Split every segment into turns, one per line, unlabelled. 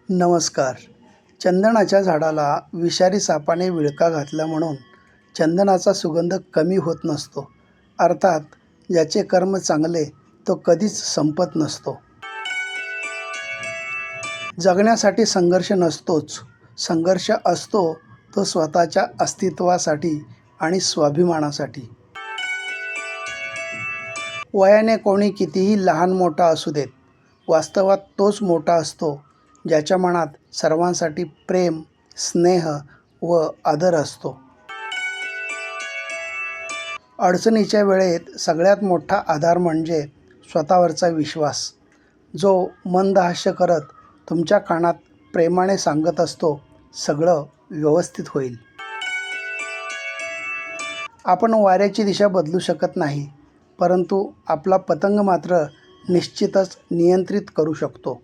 नमस्कार. चंदनाच्या झाडाला विषारी सापाने विळखा घातला म्हणून चंदनाचा सुगंध कमी होत नसतो. अर्थात ज्याचे कर्म चांगले तो कधीच संपत नसतो. जगण्यासाठी संघर्ष नसतोच. संघर्ष असतो तो स्वतःच्या अस्तित्वासाठी आणि स्वाभिमानासाठी. वयाने कोणी कितीही लहान मोठा असू देत, वास्तवात तोच मोठा असतो ज्याच्या मनात सर्वांसाठी प्रेम, स्नेह व आदर असतो. अडचणीच्या वेळेत सगळ्यात मोठा आधार म्हणजे स्वतःवरचा विश्वास, जो मंद हास्य करत तुमच्या कानात प्रेमाने सांगत असतो, सगळं व्यवस्थित होईल. आपण वाऱ्याची दिशा बदलू शकत नाही, परंतु आपला पतंग मात्र निश्चितच नियंत्रित करू शकतो.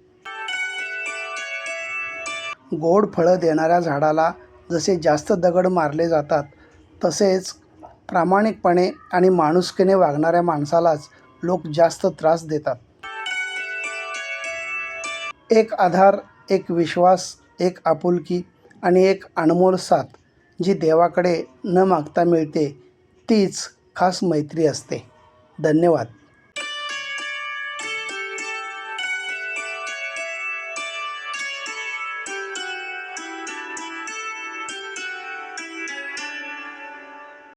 गोड फळं देणाऱ्या झाडाला जसे जास्त दगड मारले जातात, तसेच प्रामाणिकपणे आणि माणुसकीने वागणाऱ्या माणसालाच लोक जास्त त्रास देतात. एक आधार, एक विश्वास, एक आपुलकी आणि एक अनमोल साथ जी देवाकडे न मागता मिळते, तीच खास मैत्री असते. धन्यवाद.